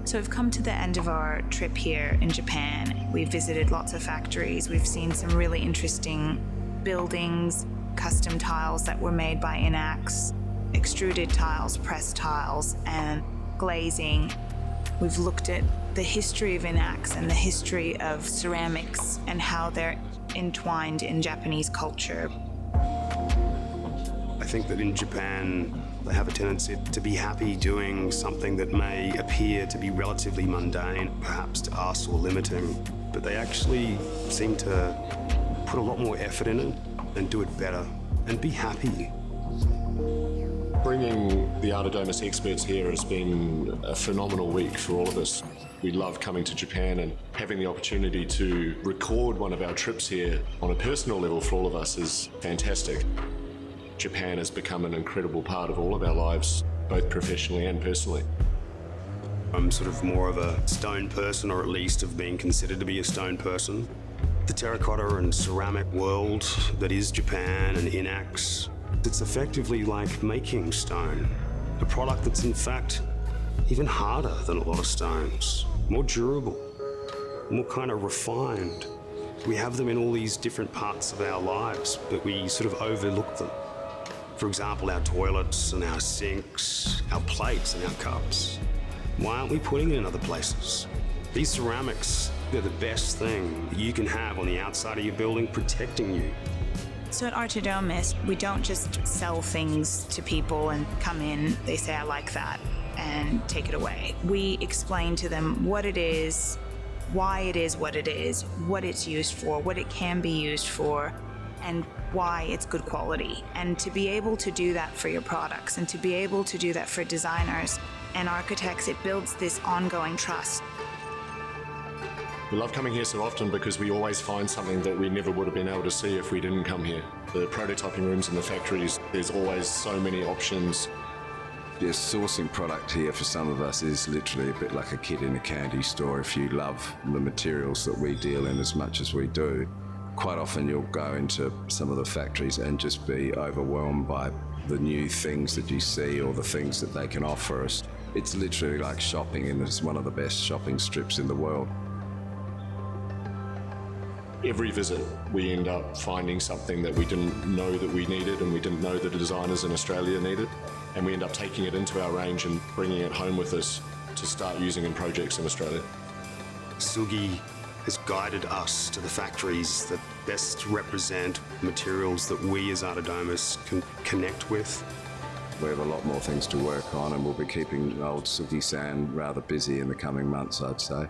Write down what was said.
So we've come to the end of our trip here in Japan. We've visited lots of factories. We've seen some really interesting buildings, custom tiles that were made by INAX, extruded tiles, pressed tiles, and glazing. We've looked at the history of INAX and the history of ceramics and how they're entwined in Japanese culture. I think that in Japan, they have a tendency to be happy doing something that may appear to be relatively mundane, perhaps to us, or limiting, but they actually seem to put a lot more effort in it and do it better and be happy. Bringing the Artedomus experts here has been a phenomenal week for all of us. We love coming to Japan, and having the opportunity to record one of our trips here on a personal level for all of us is fantastic. Japan has become an incredible part of all of our lives, both professionally and personally. I'm sort of more of a stone person, or at least of being considered to be a stone person. The terracotta and ceramic world that is Japan and INAX, it's effectively like making stone, a product that's in fact even harder than a lot of stones, more durable, more kind of refined. We have them in all these different parts of our lives, but we sort of overlook them. For example, our toilets and our sinks, our plates and our cups. Why aren't we putting it in other places? These ceramics, they're the best thing that you can have on the outside of your building, protecting you. So at Artedomus, we don't just sell things to people and come in, they say, I like that, and take it away. We explain to them what it is, why it is what it is, what it's used for, what it can be used for, and why it's good quality. And to be able to do that for your products and to be able to do that for designers and architects, it builds this ongoing trust. We love coming here so often because we always find something that we never would have been able to see if we didn't come here. The prototyping rooms in the factories, there's always so many options. Yes, sourcing product here for some of us is literally a bit like a kid in a candy store if you love the materials that we deal in as much as we do. Quite often you'll go into some of the factories and just be overwhelmed by the new things that you see or the things that they can offer us. It's literally like shopping, and it's one of the best shopping strips in the world. Every visit, we end up finding something that we didn't know that we needed and we didn't know that the designers in Australia needed. And we end up taking it into our range and bringing it home with us to start using in projects in Australia. Sugi has guided us to the factories that best represent materials that we as Artedomus can connect with. We have a lot more things to work on, and we'll be keeping old Sugi-san rather busy in the coming months, I'd say.